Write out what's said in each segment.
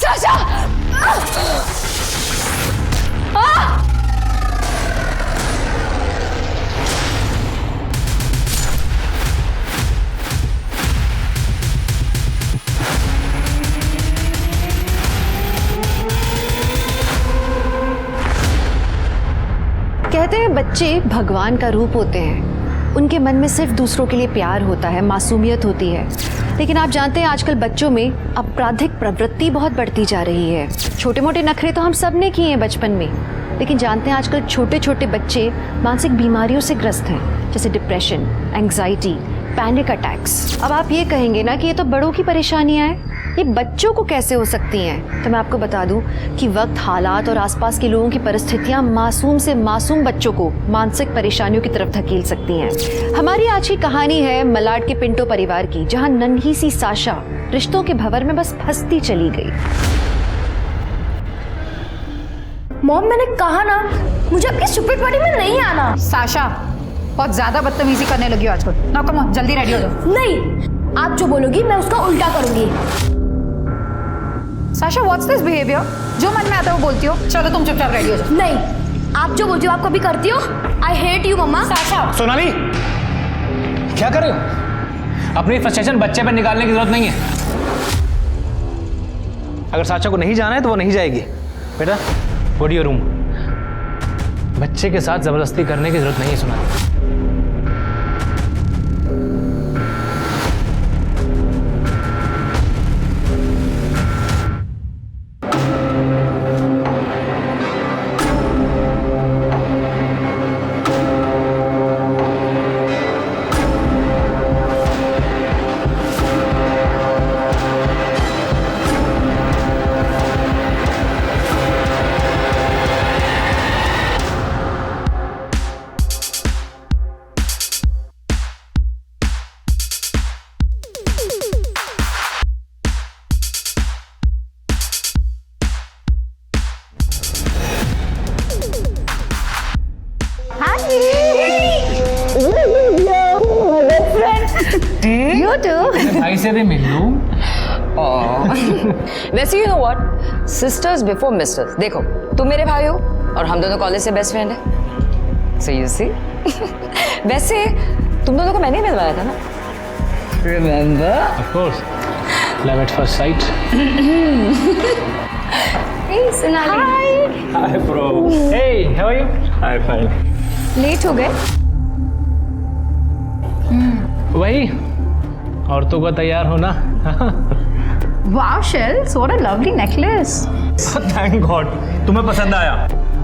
Sasha! कहते हैं बच्चे भगवान का रूप होते हैं। उनके मन में सिर्फ दूसरों के लिए प्यार होता है, मासूमियत होती है। लेकिन आप जानते हैं आजकल बच्चों में आपराधिक प्रवृत्ति बहुत बढ़ती जा रही है। छोटे मोटे नखरे तो हम सब ने किए हैं बचपन में, लेकिन जानते हैं आजकल छोटे छोटे बच्चे मानसिक बीमारियों से ग्रस्त हैं, जैसे डिप्रेशन, एंग्जाइटी, पैनिक अटैक्स। अब आप ये कहेंगे ना कि ये तो बड़ों की परेशानियां हैं, ये बच्चों को कैसे हो सकती हैं? तो मैं आपको बता दूं कि वक्त, हालात और आसपास के लोगों की परिस्थितियां मासूम से मासूम बच्चों को मानसिक परेशानियों की तरफ धकेल सकती हैं। हमारी आज की कहानी है मलाड के पिंटो परिवार की, जहां नन्ही सी साशा रिश्तों के भंवर में बस फंसती चली गई। मॉम, मैंने कहा ना मुझे आपकी स्टूपिड पार्टी में नहीं आना। साशा, बहुत ज्यादा बदतमीजी करने लगी हो आजकल। ना कम ऑन, जल्दी रेडी हो जाओ। नहीं, आप जो बोलोगी मैं उसका उल्टा करूंगी। Sasha, what's this behaviour? जो मन में आता है वो बोलती हो। चलो तुम चुपचाप रेडी हो जाओ। नहीं, आप जो बोलती हो आप कभी करती हो। I hate you mama. Sasha, Sonali, क्या कर रहे हो? अपनी फ्रस्ट्रेशन बच्चे पर निकालने की जरूरत नहीं है। अगर साशा को नहीं जाना है तो वो नहीं जाएगी। बेटा, गो टू योर रूम। बच्चे के साथ जबरदस्ती करने की जरूरत नहीं है सोनाली। You too. भाई से भी मिल लूं। वैसे you know what, sisters before misters. देखो, तुम मेरे भाई हो और हम दोनों कॉलेज से बेस्ट फ्रेंड है। सो यू सी वैसे तुम दोनों को मैंने ही मिलवाया था ना, remember? Of course. Love at first sight. Hey Sonali. Hi bro. Hey, how are you? Hi, fine. Late हो गए? वही औरतों का तैयार होना। Wow Shells, what a lovely necklace. Thank God तुम्हें पसंद आया,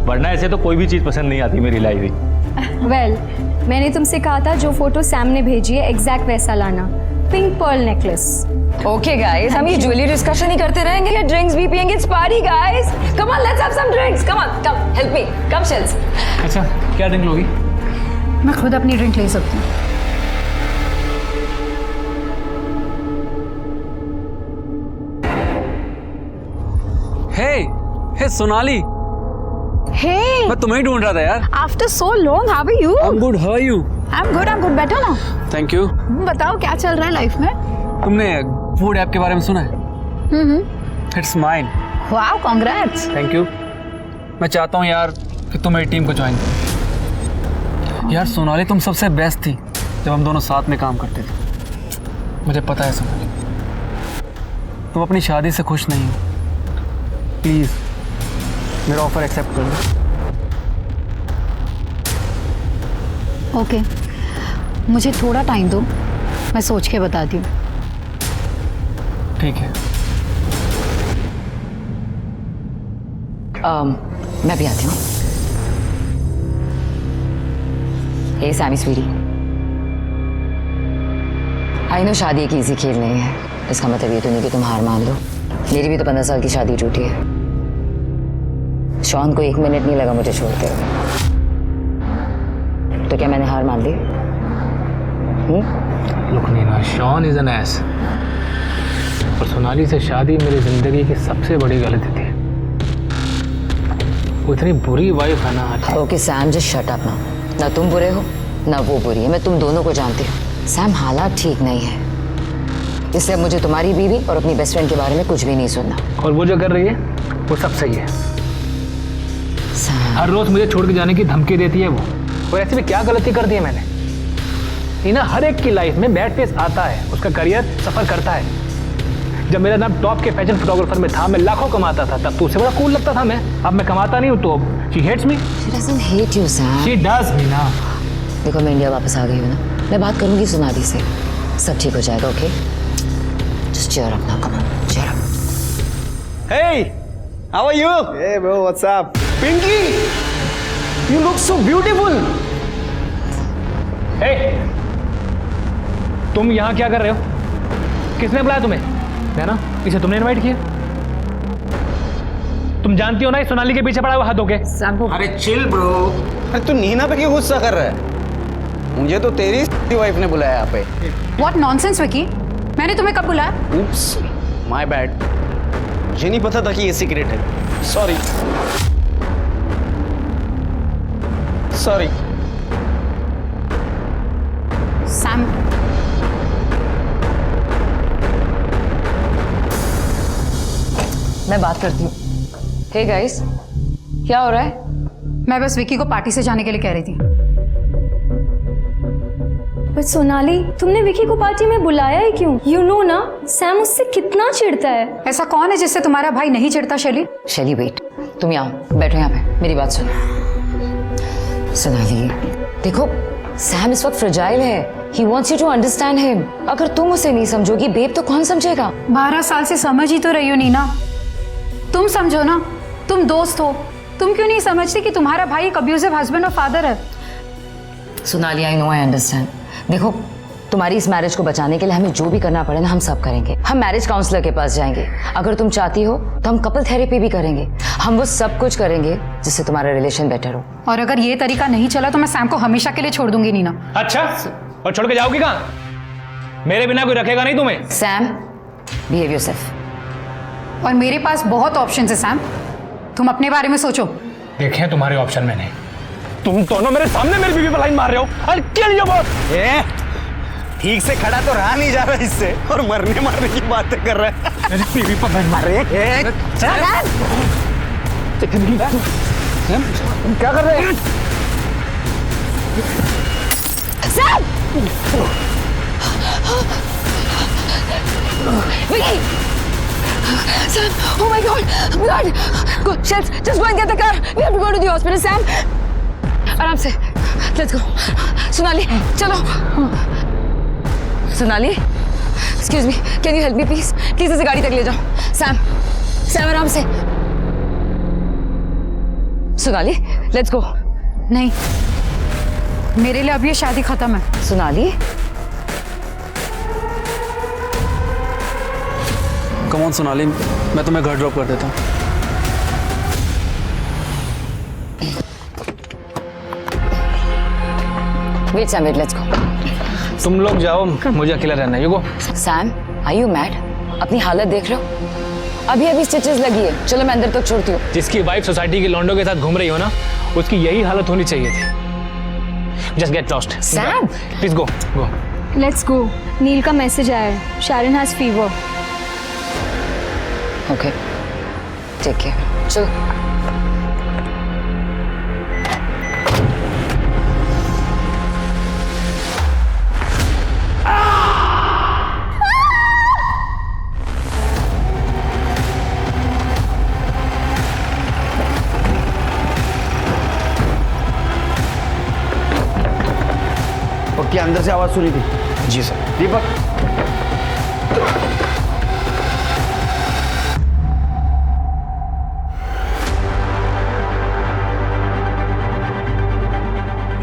वरना ऐसे तो कोई भी चीज पसंद नहीं आती मेरी लाइफ में। वेल, मैंने तुमसे कहा था जो फोटो सैम ने भेजी है एग्जैक्ट वैसा लाना। Pink pearl necklace. Okay guys, हम ये ज्वेलरी डिस्कशन ही करते रहेंगे या ड्रिंक्स भी पियेंगे? It's party guys, come on let's have some drinks. Come on, come help me, come Shells. अच्छा, क्या ड्रिंक लोगी? मैं खुद अपनी ड्रिंक ले सकती हूँ। हे सोनाली, Hey, मैं तुम्हें ही ढूंढ रहा था यार। after so long, how are you? I'm good, how are you? I'm good, better now. Thank you. बताओ क्या चल रहा है लाइफ में? तुमने फूड ऐप के बारे में सुना है? It's mine. Wow, congrats. Thank you. मैं चाहता हूँ यार कि तुम मेरी टीम को ज्वाइन करो। यार सोनाली, तुम सबसे बेस्ट थी जब हम दोनों साथ में काम करते थे। मुझे पता है सोनाली, तुम अपनी शादी से खुश नहीं हो। प्लीज़ मेरा ऑफर एक्सेप्ट कर लो। ओके, मुझे थोड़ा टाइम दो, मैं सोच के बताती हूँ। ठीक है। मैं भी आती हूँ। हे सैमी स्वीटी, आई नो शादी एक इजी खेल नहीं है। इसका मतलब ये तो नहीं कि तुम हार मान लो। मेरी भी तो 15 साल की शादी टूटी है। शॉन को 1 मिनट नहीं लगा मुझे छोड़ते हुए। तो क्या मैंने हार मान ली? Look Neena, Shaun is an ass. और सोनाली से शादी मेरी जिंदगी की सबसे बड़ी गलती थी। वो इतनी बुरी वाइफ है ना। Okay Sam, just shut up ना तुम बुरे हो ना वो बुरी है। मैं तुम दोनों को जानती हूँ। सैम, हालात ठीक नहीं है। इसलिए अब मुझे तुम्हारी बीवी और अपनी बेस्ट फ्रेंड के बारे में कुछ भी नहीं सुनना। और वो जो कर रही है वो सब सही है। हर रोज मुझे छोड़ के जाने की धमकी देती है वो। और ऐसे में क्या गलती कर दी है मैंने? नीना, हर एक की लाइफ में बैड फेस आता है, उसका करियर सफर करता है। जब मेरा नाम टॉप के फैशन फोटोग्राफर में था, मैं लाखों कमाता था, तब तो उससे बड़ा कूल लगता था मैं। अब मैं कमाता नहीं हूँ तो she hates me. She doesn't hate you, Sam. She does Neena. देखो मैं इंडिया वापस आ गई हूँ ना, मैं बात करूंगी सोनाली से, सब ठीक हो जाएगा। Okay, just cheer up now, come on, cheer up. Hey, how are you? Hey bro, what's up? Pinky, you look so beautiful. हे, तुम यहाँ क्या कर रहे हो? किसने बुलाया तुम्हें? है ना, इसे तुमने इनवाइट किया। तुम जानती हो ना, इस सोनाली के पीछे पड़ा हुआ हाथ होके। अरे चिल ब्रो। अरे तू नीना पे क्यों गुस्सा कर रहा है? मुझे तो तेरी वाइफ ने बुलाया यहाँ पे। व्हाट नॉनसेंस विकी, मैंने तुम्हें कब बुलाया? Oops, my bad. मुझे नहीं पता था कि ये सीक्रेट है। सॉरी। सॉरी। सैम, मैं बात करती हूँ। हे गाइस, क्या हो रहा है? मैं बस विकी को पार्टी से जाने के लिए कह रही थी। पर सोनाली, तुमने विकी को पार्टी में बुलाया ही क्यों? यू नो ना, सैम उससे कितना चिढ़ता है। ऐसा कौन है जिससे तुम्हारा भाई नहीं चिढ़ता? शैली, शैली वेट, तुम यहाँ बैठो, यहाँ पे मेरी बात सुनो। सोनाली, देखो सैम इस वक्त फ्रजाइल है। He wants you to understand him. अगर तुम उसे नहीं समझोगी बेब तो कौन समझेगा? 12 साल से समझ ही तो रही हो नीना, तुम समझो ना, तुम दोस्त हो। तुम क्यों नहीं समझती कि तुम्हारा भाई एक अब्यूजिव हस्बैंड और फादर है? Sonali, I know, I understand. देखो, तुम्हारी इस मैरिज को बचाने के लिए हमें जो भी करना पड़े ना, हम सब करेंगे। हम मैरिज काउंसलर के पास जाएंगे, अगर तुम चाहती हो तो हम कपल थेरेपी भी करेंगे। हम वो सब कुछ करेंगे जिससे तुम्हारा रिलेशन बेटर हो। और अगर ये तरीका नहीं चला तो मैं सैम को हमेशा के लिए छोड़ दूंगी नीना। अच्छा, और छोड़ के जाओगी कहाँ? मेरे बिना कोई रखेगा नहीं तुम्हें। Sam, behave yourself. और मेरे पास बहुत ऑप्शन है सैम, तुम अपने बारे में सोचो। देखे तुम्हारे ऑप्शन मैंने। तुम दोनों मेरे सामने मेरी बीवी पर लाइन मार रहे हो। I'll kill you both. ठीक से खड़ा तो रहा नहीं जा रहा इससे, और मरने मारने की बातें कर रहा है। मेरी बीवी पर लाइन मार रहे हैं। क्या कर रहे हैं? Vicky! Sam! Oh my God! Blood! Go, Shells! Just go and get the car. We have to go to the hospital, Sam. आराम से. Let's go. सोनाली, चलो. Sonali, excuse me. Can you help me, please? Please इसे गाड़ी तक ले जाओ. Sam, आराम से. Sonali, let's go. नहीं, मेरे लिए अब ये शादी खत्म है। सोनाली, कम ऑन सोनाली, मैं तुम्हें घर ड्रॉप कर देता हूँ। Wait, Sam, wait, let's go. तुम लोग जाओ, मुझे अकेला रहना है। You go. Sam, are you mad? अपनी हालत देख रहे हो? अभी स्टिचेस लगी है। चलो मैं अंदर तक छोड़ती हूँ। जिसकी वाइफ सोसाइटी के लॉन्डो के साथ घूम रही हो ना, उसकी यही हालत होनी चाहिए थी। Just get lost. Sam! Please go. Let's go. Neil का मैसेज आया है, Sharon has fever. Okay. Take care. चलो। पक्की अंदर से आवाज सुनी थी? जी सर। दीपक,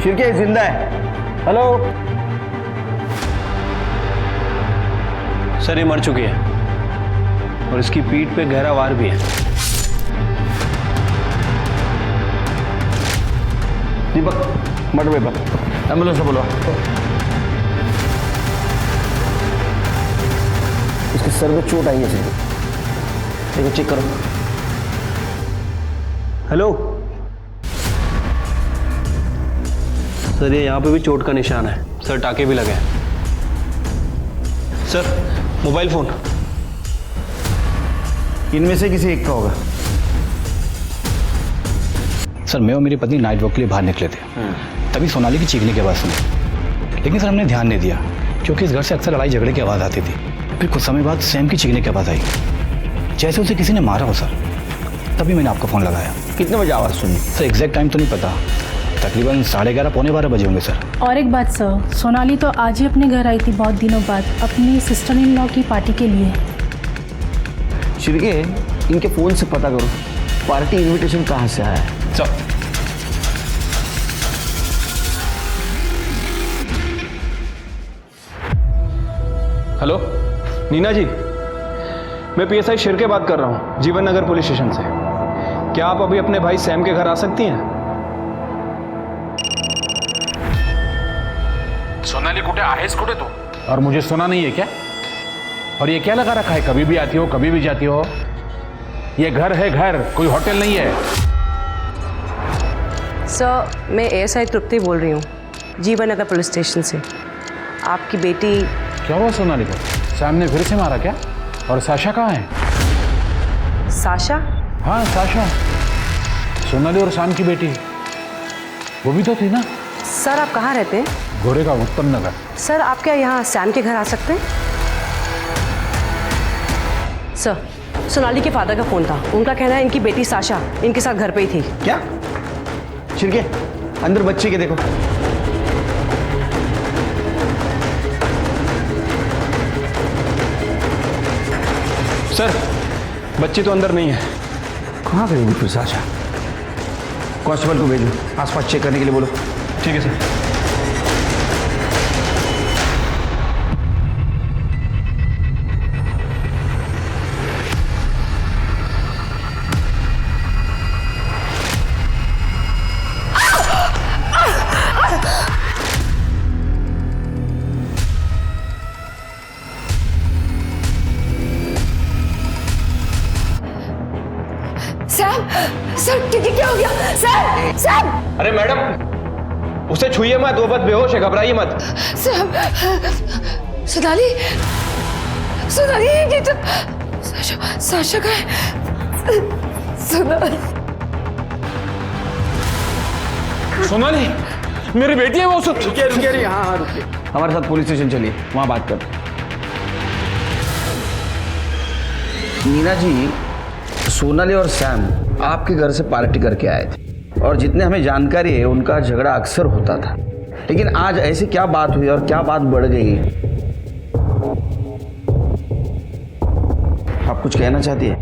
शिरके जिंदा है। हेलो सर, ये मर चुकी है और इसकी पीठ पे गहरा वार भी है। दीपक, मर्डर पेपर, एम्बुलेंस को बुलाओ। इसके सर पे चोट आई है सीधे। देखो, चेक करो। हेलो सर, ये यहाँ पे भी चोट का निशान है सर, टाके भी लगे हैं। सर, मोबाइल फोन इनमें से किसी एक का होगा। सर मैं और मेरी पत्नी नाइट वॉक के लिए बाहर निकले थे, तभी सोनाली की चीखने की आवाज़ सुनी, लेकिन सर हमने ध्यान नहीं दिया क्योंकि इस घर से अक्सर लड़ाई झगड़े की आवाज़ आती थी। फिर कुछ समय बाद सैम की चीखने की आवाज़ आई, जैसे उसे किसी ने मारा हो सर। तभी मैंने आपको फ़ोन लगाया। कितने बजे आवाज़ सुनी? सर एग्जैक्ट टाइम तो नहीं पता, तकरीबन 11:30 पौने 12 बजे होंगे सर। और एक बात सर, सोनाली तो आज ही अपने घर आई थी बहुत दिनों बाद अपनी सिस्टर इन लॉ की पार्टी के लिए। शिरके, इनके फ़ोन से पता करो पार्टी इनविटेशन कहाँ से आया है। सर हेलो नीना जी, मैं पीएसआई शिरके बात कर रहा हूँ जीवन नगर पुलिस स्टेशन से। क्या आप अभी अपने भाई सैम के घर आ सकती हैं? सोनाली कुठे आहेस कुठे तू? और मुझे सुना नहीं है क्या? और ये क्या लगा रखा है, कभी भी आती हो कभी भी जाती हो? ये घर है घर, कोई होटल नहीं है। सर मैं एएसआई तृप्ति बोल रही हूँ जीवन नगर पुलिस स्टेशन से। आपकी बेटी। क्या हुआ सोनाली को? सैम ने फिर से मारा क्या? और साशा कहाँ है? साशा? हाँ साशा, सोनाली और सैम की बेटी, वो भी तो थी ना। सर आप कहाँ रहते हैं? गोरेगांव उत्तम नगर। सर आप क्या यहाँ सैम के घर आ सकते हैं? सर सोनाली के फादर का फ़ोन था, उनका कहना है इनकी बेटी साशा इनके साथ घर पे ही थी। क्या? शिरके, अंदर बच्चे के देखो। सर बच्ची तो अंदर नहीं है। कहाँ गई फिर साशा? कांस्टेबल को भेजो, आसपास चेक करने के लिए बोलो। ठीक है सर। सर क्या हो गया? सर सर अरे मैडम, उसे छुइए मत, वो बस बेहोश है, घबराइए मत। सर सोनाली सोनाली ये तो साशा का है। सोनाली सोनाली मेरी बेटी है वो। रुकिए रुकिए, हाँ रुकिए, हमारे साथ पुलिस स्टेशन चलिए, वहाँ बात कर। नीना जी, सोनाली और सैम आपके घर से पार्टी करके आए थे और जितने हमें जानकारी है उनका झगड़ा अक्सर होता था, लेकिन आज ऐसी क्या बात हुई और क्या बात बढ़ गई? आप कुछ कहना चाहती है?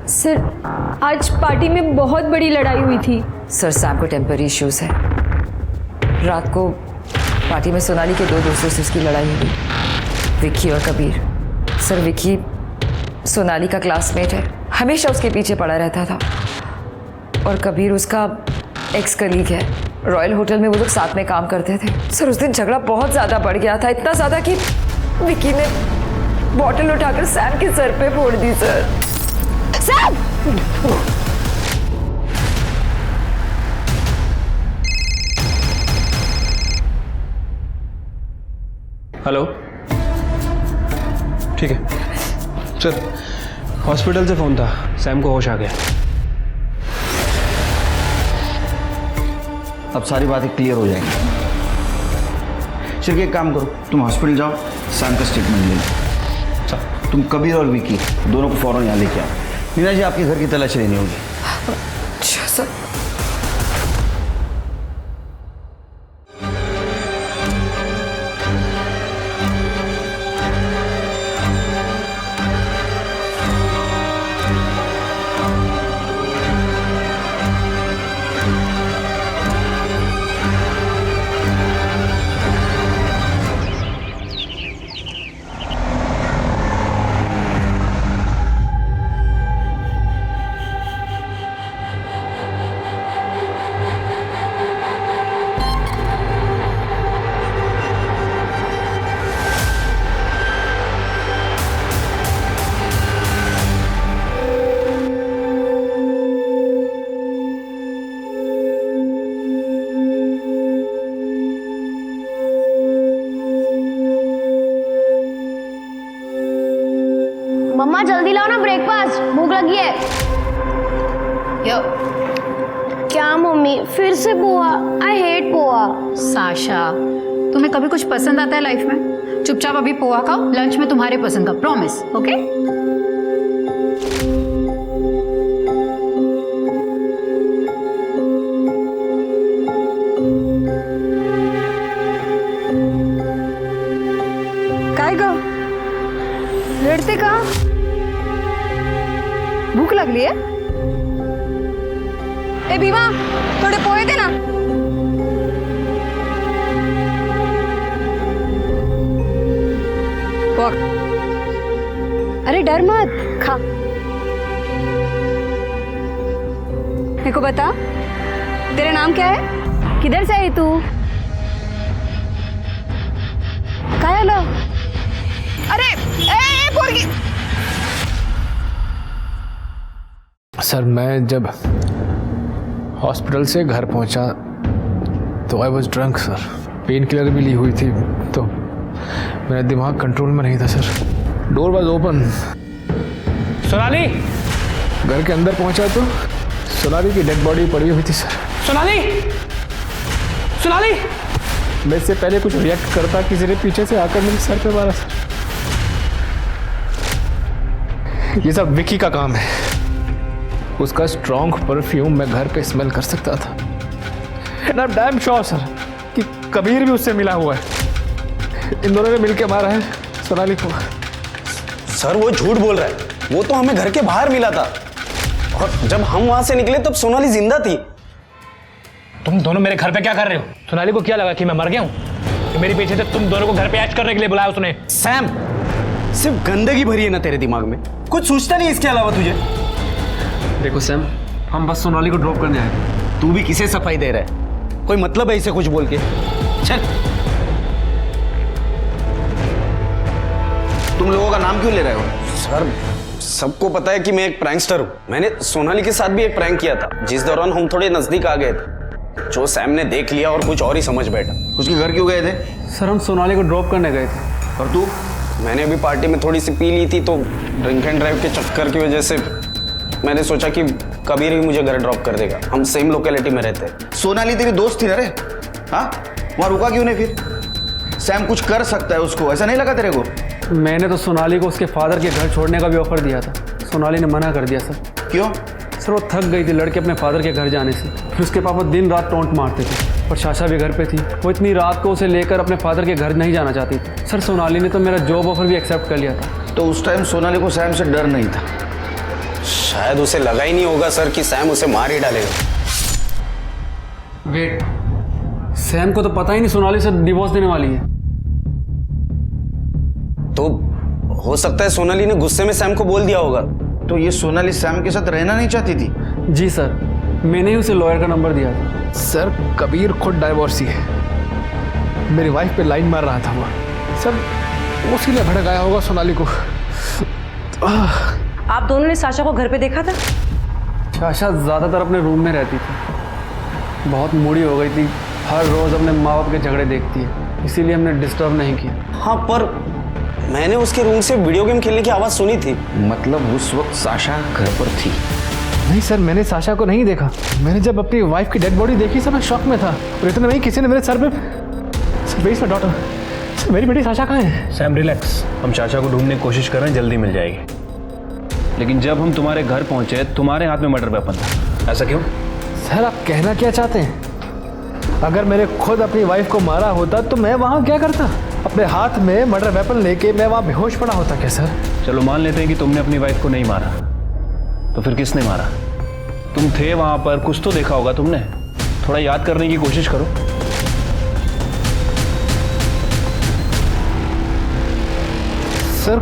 सर आज पार्टी में बहुत बड़ी लड़ाई हुई थी। सर सैम को टेम्पररी इश्यूज है। रात को पार्टी में सोनाली के 2 दोस्तों से उसकी लड़ाई हुई, विक्की और कबीर। सर विक्की सोनाली का क्लासमेट है, हमेशा उसके पीछे पड़ा रहता था, और कबीर उसका एक्स कलीग है। रॉयल होटल में वो लोग साथ में काम करते थे। सर उस दिन झगड़ा बहुत ज़्यादा बढ़ गया था, इतना ज़्यादा कि विक्की ने बॉटल उठाकर सैम के सर पे फोड़ दी। सर सैम हेलो, ठीक है सर, हॉस्पिटल से फ़ोन था, सैम को होश आ गया। अब सारी बातें क्लियर हो जाएंगी। शिरके एक काम करो, तुम हॉस्पिटल जाओ, सैम का स्टेटमेंट ले लो। सर तुम कबीर और विकी दोनों को फौरन यहाँ लेके आओ। नीना जी आपके घर की तलाशी लेनी होगी। अच्छा सर। मम्मा जल्दी लाओ ना ब्रेकफास्ट, भूख लगी है। यो क्या मम्मी, फिर से poha? I hate poha. Sasha, तुम्हें कभी कुछ पसंद आता है लाइफ में? चुपचाप अभी पोहा खाओ, लंच में तुम्हारे पसंद का, प्रॉमिस, ओके? काय ग रडते का? भूक लागली आहे? ए भीमा, थोडे पोहे दे ना. अरे डर मत, खा. मेरे को बता, तेरा नाम क्या है? किधर से आई तू? काय आलं? अरे ए पोरगी. सर मैं जब हॉस्पिटल से घर पहुंचा तो I was drunk sir. Pain killer भी ली हुई थी तो मेरा दिमाग कंट्रोल में नहीं था sir. Door was open. Sonali, घर के अंदर पहुंचा तो सोनाली की डेड बॉडी पड़ी हुई थी सर। सोनाली, सोनाली, मैं इससे पहले कुछ रिएक्ट करता किसी ने पीछे से आकर मेरे सर पे मारा सर। ये सब विकी का काम है। उसका स्ट्रॉन्ग परफ्यूम मैं घर पे स्मेल कर सकता था। And I am damn sure sir कि कबीर भी उससे मिला हुआ है। इन दोनों ने मिलके मारा है सोनाली को। सर वो झूठ बोल रहा है। वो तो हमें घर के बाहर मिला था और जब हम वहां से निकले तब सोनाली जिंदा थी। तुम दोनों मेरे घर पे क्या कर रहे हो? सोनाली को क्या लगा कि मैं मर गया हूँ? कि मेरे पीछे से तुम दोनों को घर पे ऐश करने के लिए बुलाया उसने? सैम, सिर्फ गंदगी भरी है ना तेरे दिमाग में, कुछ सोचता नहीं इसके अलावा तुझे? देखो सैम, हम बस सोनाली को ड्रॉप करने आए। तू भी किसे सफाई दे रहा है? कोई मतलब है इसे कुछ बोल के? चल। तुम लोगों का नाम क्यों ले रहे हो? सर सबको पता है कि मैं एक प्रैंकस्टर हूँ। मैंने सोनाली के साथ भी एक प्रैंक किया था जिस दौरान हम थोड़े नजदीक आ गए थे। जो सैम ने देख लिया और कुछ और ही समझ बैठा। उसके घर क्यों गए थे? सर हम सोनाली को ड्रॉप करने गए थे। और तू? मैंने अभी पार्टी में थोड़ी सी पी ली थी तो ड्रिंक एंड ड्राइव के चक्कर की वजह से मैंने सोचा कि कबीर ही मुझे घर ड्रॉप कर देगा। हम सेम लोकेलिटी में रहते हैं। सोनाली तेरी दोस्त थी ना रे? हाँ, वहाँ रुका क्यों नहीं फिर? सैम कुछ कर सकता है उसको, ऐसा नहीं लगा तेरे को? मैंने तो सोनाली को उसके फादर के घर छोड़ने का भी ऑफर दिया था। सोनाली ने मना कर दिया सर। क्यों? सर वो थक गई थी लड़के अपने फादर के घर जाने से। फिर उसके पापा दिन रात टोंट मारते थे और शाशा भी घर पे थी। वो इतनी रात को उसे लेकर अपने फादर के घर नहीं जाना चाहती थी। सर सोनाली ने तो मेरा जॉब ऑफर भी एक्सेप्ट कर लिया था। तो उस टाइम सोनाली को सैम से डर नहीं था? शायद उसे लगा ही नहीं होगा सर कि सैम उसे मार ही डालेगा। वेट, सैम को तो पता ही नहीं सोनाली से डिवोर्स देने वाली है। तो हो सकता है सोनाली ने गुस्से में सैम को बोल दिया होगा। तो ये सोनाली सैम के साथ रहना नहीं चाहती थी? जी सर, मैंने ही उसे लॉयर का नंबर दिया था। सर कबीर खुद डाइवोर्सी है। मेरी वाइफ पे लाइन मार रहा था वो सर, उसी ने भड़काया होगा सोनाली को। आप दोनों ने साशा को घर पे देखा था? शाशा ज़्यादातर अपने रूम में रहती थी। बहुत मूडी हो गई थी। हर रोज़ अपने माँ बाप के झगड़े देखती है, इसीलिए हमने डिस्टर्ब नहीं किया। हाँ, पर मैंने उसके रूम से वीडियो गेम खेलने की आवाज़ सुनी थी। मतलब उस वक्त साशा घर पर थी? नहीं सर, मैंने साशा को नहीं देखा। मैंने जब अपनी वाइफ की डेड बॉडी देखी सर, मैं शॉक में था। और इतने में ही किसी ने मेरे सर पे, sir where is my daughter, sir मेरी बेटी साशा कहाँ है? सैम रिलैक्स, हम चाचा को ढूंढने की कोशिश कर रहे हैं, जल्दी मिल जाएगी। लेकिन जब हम तुम्हारे घर पहुंचे तुम्हारे हाथ में मर्डर वेपन था। ऐसा क्यों? सर आप कहना क्या चाहते हैं? अगर मैंने खुद अपनी वाइफ को मारा होता तो मैं वहाँ क्या करता? अपने हाथ में मर्डर वेपन लेके मैं वहाँ बेहोश पड़ा होता क्या सर? चलो मान लेते हैं कि तुमने अपनी वाइफ को नहीं मारा, तो फिर किसने मारा? तुम थे वहां पर, कुछ तो देखा होगा तुमने। थोड़ा याद करने की कोशिश करो। सर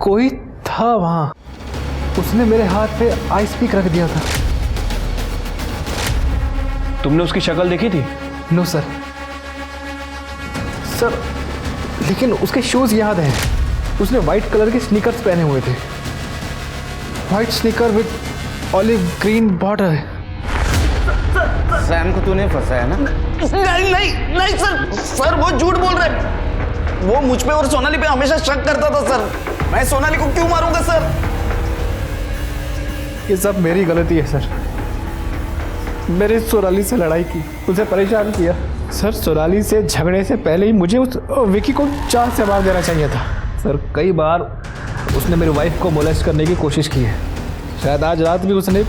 कोई था वहां, उसने मेरे हाथ पे आइस पिक रख दिया था। तुमने उसकी शक्ल देखी थी? No sir. सर लेकिन उसके शूज याद हैं। उसने व्हाइट कलर के स्नीकर्स पहने हुए थे, white sneaker with olive green border. Sam को तूने फंसाया ना? नहीं नहीं नहीं सर, वो झूठ बोल रहे हैं। वो मुझ पे और सोनाली पे हमेशा शक करता था सर। मैं सोनाली को क्यों मारूंगा सर? ये सब मेरी गलती है सर। मैंने सोनाली से लड़ाई की, उसे परेशान किया। सर सोनाली से झगड़े से पहले ही मुझे उस विकी को चार से मार देना चाहिए था। सर कई बार उसने मेरी वाइफ को मोलेस्ट करने की कोशिश की है। शायद आज रात भी उसने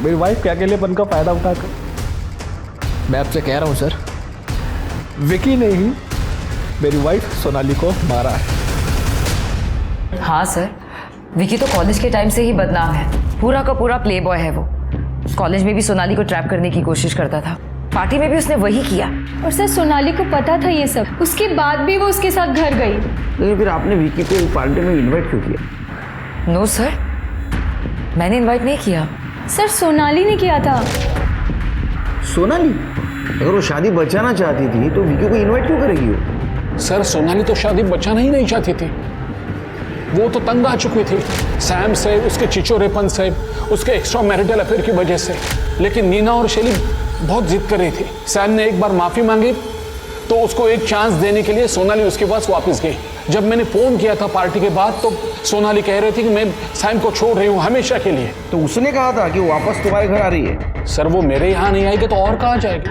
मेरी वाइफ के अकेलेपन का फ़ायदा उठाकर, मैं आपसे कह रहा हूँ सर, विकी ने ही मेरी वाइफ सोनाली को मारा है। हाँ सर, विकी तो कॉलेज के टाइम से ही बदनाम है, पूरा का पूरा प्ले बॉय है वो। कॉलेज में भी सोनाली को ट्रैप करने की कोशिश करता था, पार्टी में भी उसने वही किया। और सर सोनाली को पता था ये सब, उसके बाद भी वो उसके साथ घर गई। लेकिन फिर आपने विकी को पार्टी में इनवाइट क्यों किया? नो सर, मैंने इनवाइट नहीं किया। सर सोनाली ने किया था। सोनाली? अगर वो शादी बचाना चाहती थी तो विकी को इनवाइट क्यों करेगी वो? सर सोनाली तो शादी बचाना ही नहीं चाहती थी, वो तो तंग आ चुकी थी सैम से, उसके चिचोरेपन से, उसके एक्स्ट्रा मैरिटल अफेयर की वजह से। लेकिन नीना और शैली बहुत जिद कर रही थी। सैम ने एक बार माफ़ी मांगी तो उसको एक चांस देने के लिए सोनाली उसके पास वापस गई। जब मैंने फ़ोन किया था पार्टी के बाद तो सोनाली कह रही थी कि मैं सैम को छोड़ रही हूँ हमेशा के लिए। तो उसने कहा था कि वो वापस तुम्हारे घर आ रही है? सर वो मेरे यहाँ नहीं आएगी तो और कहाँ जाएगी?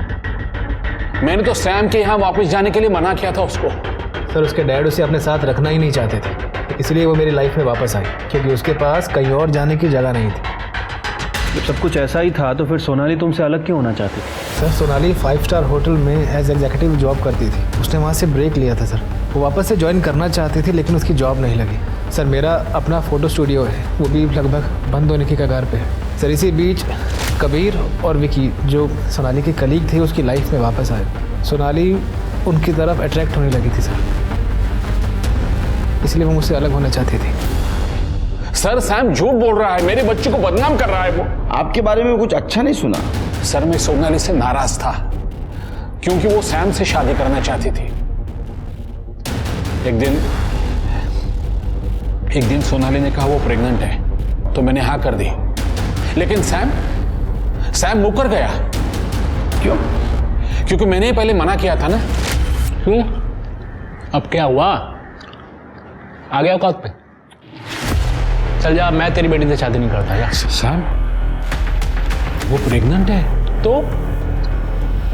मैंने तो सैम के यहाँ वापस जाने के लिए मना किया था उसको। सर उसके डैड उसे अपने साथ रखना ही नहीं चाहते थे, इसलिए वो मेरी लाइफ में वापस आई, क्योंकि उसके पास कहीं और जाने की जगह नहीं थी। जब सब कुछ ऐसा ही था तो फिर सोनाली तुमसे अलग क्यों होना चाहती थी? सर सोनाली 5 स्टार होटल में एज एग्जीक्यूटिव जॉब करती थी, उसने वहाँ से ब्रेक लिया था सर। वो वापस से ज्वाइन करना चाहती थी लेकिन उसकी जॉब नहीं लगी। सर मेरा अपना फ़ोटो स्टूडियो है, वो भी लगभग बंद होने की कगार पे है। सर इसी बीच कबीर और विकी जो सोनाली के कलीग थे उसकी लाइफ में वापस आए। सोनाली उनकी तरफ अट्रैक्ट होने लगी थी सर, इसलिए वो मुझसे अलग होना चाहती थी। सर सैम झूठ बोल रहा है, मेरे बच्चे को बदनाम कर रहा है वो। आपके बारे में कुछ अच्छा नहीं सुना। सर मैं सोनाली से नाराज था क्योंकि वो सैम से शादी करना चाहती थी। एक दिन सोनाली ने कहा वो प्रेग्नेंट है तो मैंने हाँ कर दी, लेकिन सैम मुकर गया। क्यों? क्योंकि मैंने पहले मना किया था ना। क्यों? अब क्या हुआ? आ गया औकात पे? चल जा, मैं तेरी बेटी से शादी नहीं करता यार। सैम वो प्रेग्नेंट है तो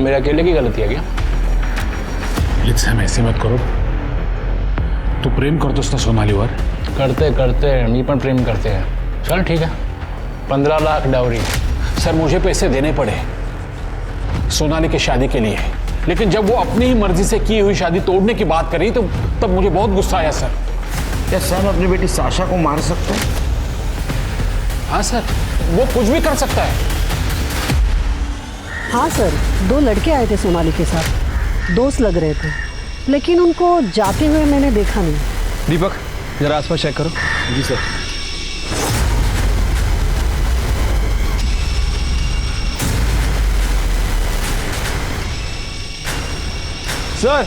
मेरे अकेले की गलती है क्या? लेकिन सैम ऐसे मत करो, तू प्रेम करतोस ना सोनालीवर? करते करते मी पण प्रेम करते हैं। चल ठीक है, 15 लाख डाउरी। सर मुझे पैसे देने पड़े सोनाली की शादी के लिए, लेकिन जब वो अपनी ही मर्जी से की हुई शादी तोड़ने की बात करी तो तब मुझे बहुत गुस्सा आया। सर क्या सैम अपनी बेटी साशा को मार सकता है? हाँ सर, वो कुछ भी कर सकता है। हाँ सर, 2 लड़के आए थे सोनाली के साथ, दोस्त लग रहे थे, लेकिन उनको जाते हुए मैंने देखा नहीं। दीपक जरा आसपास चेक करो। जी सर। सर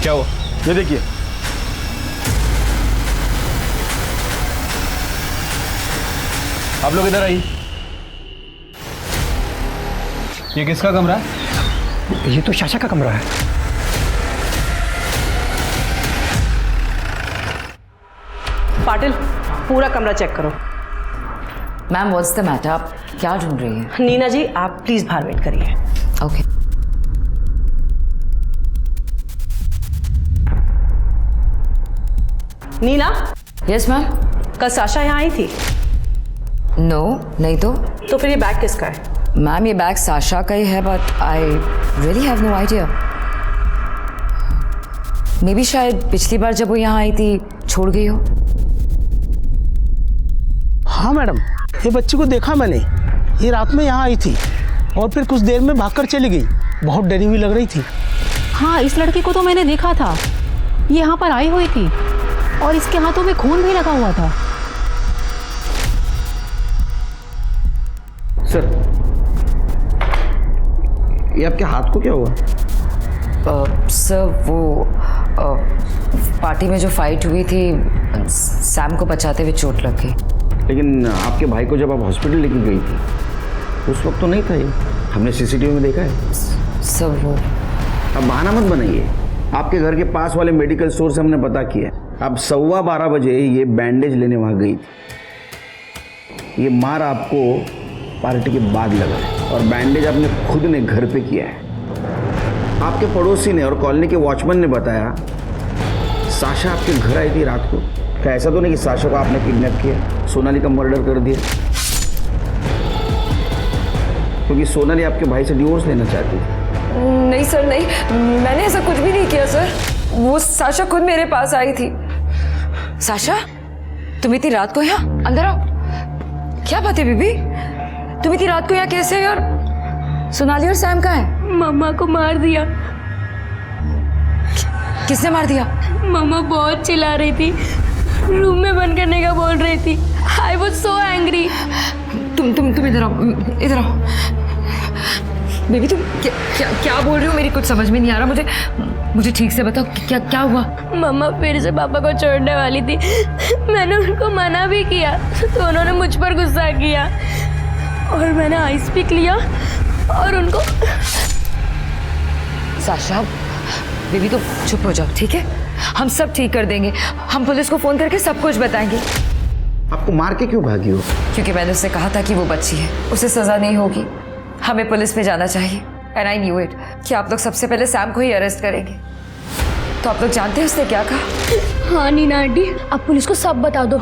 क्या हुआ? ये देखिए। आप लोग इधर आइए। ये किसका कमरा है? ये तो साशा का कमरा है। पाटिल पूरा कमरा चेक करो। मैम व्हाट्स द मैटर, आप क्या ढूंढ रही हैं? नीना जी आप प्लीज बाहर वेट करिए। ओके। नीना। Yes ma'am. कल साशा यहाँ आई थी? नो नहीं तो फिर ये बैग किसका है? मैम ये बैग साशा का ही है, but I really have no idea. Maybe शायद पिछली बार जब वो यहाँ आई थी छोड़ गई हो। हाँ मैडम, ये बच्ची को देखा मैंने, ये रात में यहाँ आई थी और फिर कुछ देर में भागकर चली गई। बहुत डरी हुई लग रही थी। हाँ इस लड़की को तो मैंने देखा था, ये यहाँ पर आई हुई थी और इसके हाथों में खून भी लगा हुआ था। सर ये आपके हाथ को क्या हुआ? सर वो पार्टी में जो फाइट हुई थी सैम को बचाते हुए चोट लग गई। लेकिन आपके भाई को जब आप हॉस्पिटल लेके गई थी उस वक्त तो नहीं था ये, हमने सीसीटीवी में देखा है। सर वो अब बहाना मत बनाइए, आपके घर के पास वाले मेडिकल स्टोर से हमने पता किया, अब 12:15 बजे ये बैंडेज लेने वहाँ गई थी। ये मार आपको पार्टी के बाद लगा है और बैंडेज आपने खुद ने घर पे किया है। आपके पड़ोसी ने और कॉलोनी के वॉचमैन ने बताया साशा आपके घर आई थी रात को। क्या ऐसा तो नहीं कि साशा को आपने किडनैप किया, सोनाली का मर्डर कर दिया? क्योंकि सोनाली आपके भाई से डिवोर्स लेना चाहती थी। नहीं सर, नहीं, मैंने ऐसा कुछ भी नहीं किया सर। वो साशा खुद मेरे पास आई थी। साशा, तुम इतनी रात को यहाँ? अंदर आओ। क्या बात है बीबी, तुम इतनी रात को यहाँ कैसे? और सोनाली और सैम कहाँ है? मम्मा को मार दिया। किसने मार दिया? मम्मा बहुत चिल्ला रही थी, रूम में बंद करने का बोल रही थी। I was so angry. तुम इधर आओ, इधर आओ। बेबी तुम क्या बोल रही हो? मेरी कुछ समझ में नहीं आ रहा। मुझे ठीक से बताओ, क्या हुआ? मम्मा फिर से पापा को छोड़ने वाली थी। मैंने उनको मना भी किया तो उन्होंने मुझ पर गुस्सा किया और मैंने आइस पिक लिया और उनको। साशा, बेबी तुम चुप हो जाओ, ठीक है? हम सब ठीक कर देंगे। हम पुलिस को फोन करके सब कुछ बताएंगे। आपको मार के क्यों भागी हो? क्योंकि मैंने उससे कहा था कि वो बच्ची है, उसे सजा नहीं होगी, हमें पुलिस में जाना चाहिए। एंड आई न्यू इट कि आप लोग सबसे पहले सैम को ही अरेस्ट करेंगे। तो आप लोग जानते हैं उसने क्या कहा? हाँ नीना आंटी, आप पुलिस को सब बता दो।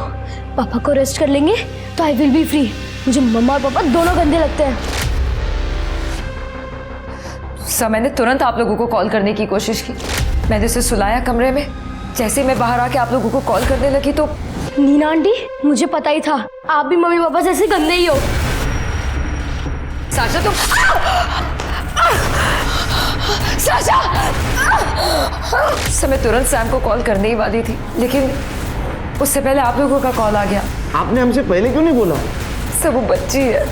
पापा को अरेस्ट कर लेंगे तो आई विल बी फ्री। मुझे मम्मा और पापा दोनों गंदे लगते हैं। सर, मैंने तुरंत आप लोगों को कॉल करने की कोशिश की। मैंने उसे सुलाया कमरे में। जैसे मैं बाहर आके आप लोगों को कॉल करने लगी तो नीना आंटी, मुझे पता ही था आप भी मम्मी पापा जैसे गंदे ही हो। साशा तुम साशा! मैं तुरंत सैम को कॉल करने ही वाली थी, लेकिन उससे पहले आप लोगों का कॉल आ गया। आपने हमसे पहले क्यों नहीं बोला? सर, वो बच्ची है,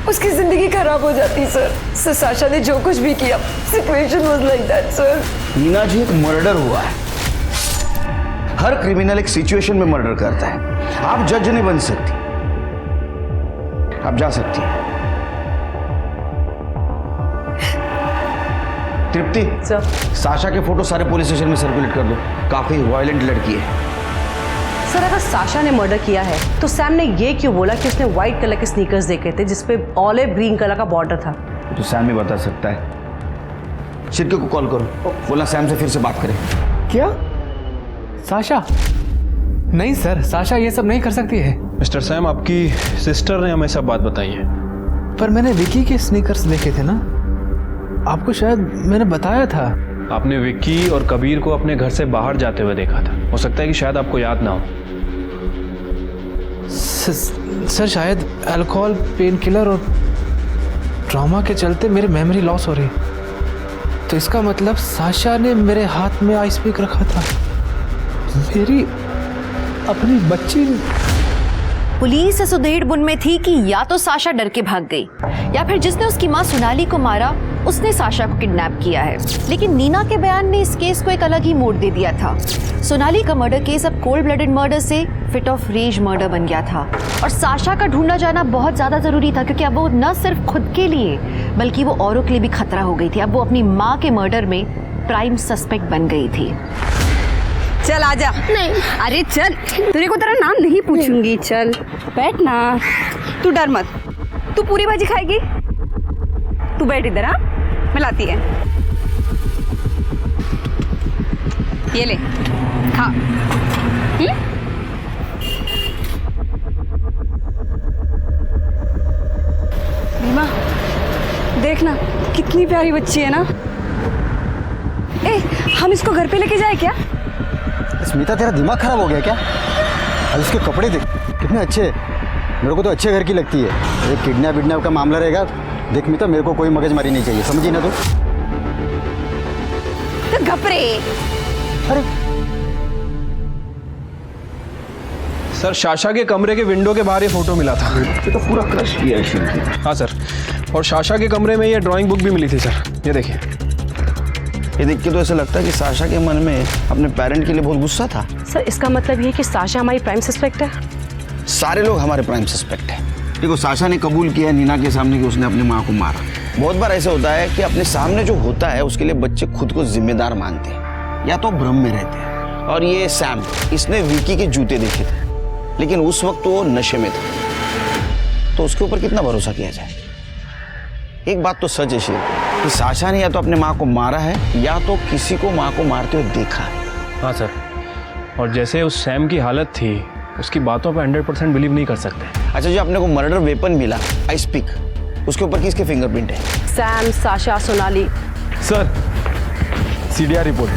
उसकी जिंदगी खराब हो जाती सर। साशा ने जो कुछ भी किया, situation was like that sir. Nina ji, एक मर्डर हुआ है। हर क्रिमिनल एक सिचुएशन में मर्डर करता है। आप जज नहीं बन सकती, आप जा सकती हैं। तृप्ति, साशा के फोटो सारे पुलिस स्टेशन में सर्कुलेट कर दो। काफी वायलेंट लड़की है। सर, अगर साशा ने मर्डर किया है तो सैम ने ये क्यों बोला कि उसने व्हाइट कलर के स्नीकर्स देखे थे जिसपे ऑलिव ग्रीन कलर का बॉर्डर था? तो सैम ही बता सकता है। शिरके को कॉल करो, बोला सैम से फिर से बात करें। क्या? साशा? नहीं सर, साशा ये सब नहीं कर सकती है। मिस्टर सैम, आपकी सिस्टर ने हमें सब बात बताई है। पर मैंने विकी के स्नीकर्स देखे थे ना, आपको शायद मैंने बताया था। आपने विक्की और कबीर को अपने घर से बाहर जाते हुए देखा था। हो सकता है कि शायद आपको याद ना हो। सर, शायद अल्कोहल, पेन किलर और ट्रॉमा के चलते मेरी मेमोरी लॉस हो रही। तो इसका मतलब साशा ने मेरे हाथ में आइस पिक रखा था। मेरी अपनी बच्ची। पुलिस इस उधेड़-बुन में थी कि या तो साशा डर के भाग गई या फिर जिसने उसकी मां सोनाली को मारा उसने साशा को किडनैप किया है। लेकिन नीना के बयान ने इस केस को एक अलग ही मोड़ दे दिया था। सोनाली का मर्डर केस अब कोल्ड ब्लडेड मर्डर से फिट ऑफ रेज मर्डर बन गया था और साशा का ढूंढा जाना बहुत ज्यादा जरूरी था, क्योंकि अब वो न सिर्फ खुद के लिए बल्कि वो औरों के लिए भी खतरा हो गई थी। अब वो अपनी माँ के मर्डर में प्राइम सस्पेक्ट बन गई थी। चल आजा। नहीं, अरे चल, तेरे को तेरा नाम नहीं पूछूंगी। चल बैठ ना, तू डर मत। तू पूरी भाजी खाएगी? तू बैठ इधर। हाँ, मैं लाती है। ये ले, खा। रीमा, देखना कितनी प्यारी बच्ची है ना। ए, हम इसको घर पे लेके जाए क्या? स्मिता, तेरा दिमाग खराब हो गया क्या? अब इसके कपड़े देख कितने अच्छे हैं। मेरे को तो अच्छे घर की लगती है। एक किडनैप विडनैप का मामला रहेगा। देख मिता, मेरे को कोई मगजमारी नहीं चाहिए, समझी ना तू? तो घपरे। अरे सर, साशा के कमरे के विंडो के बाहर ये फोटो मिला था। ये तो पूरा क्रश किया है। हाँ सर, और साशा के कमरे में ये ड्राइंग बुक भी मिली थी सर। ये देखिए। ये देख के तो ऐसा लगता है कि साशा के मन में अपने पेरेंट के लिए बहुत गुस्सा था। सर, इसका मतलब ये कि साशा हमारी प्राइम सस्पेक्ट है? सारे लोग हमारे प्राइम सस्पेक्ट है। देखो, साशा ने कबूल किया नीना के सामने कि उसने अपनी माँ को मारा। बहुत बार ऐसा होता है कि अपने सामने जो होता है उसके लिए बच्चे खुद को जिम्मेदार मानते हैं या तो भ्रम में रहते हैं। और ये सैम, इसने विकी के जूते देखे थे, लेकिन उस वक्त वो नशे में था, तो उसके ऊपर कितना भरोसा किया जाए। एक बात तो सच है शेर कि साशा ने या तो अपने माँ को मारा है या तो किसी को माँ को मारते हुए देखा है। हाँ सर, और जैसे उस सैम की हालत थी, उसकी बातों पे 100% बिलीव नहीं कर सकते। अच्छा, जो अपने को मर्डर वेपन मिला आइस पिक, उसके ऊपर किसके फिंगरप्रिंट है? Sam, Sasha, Sonali. Sir, CDR report.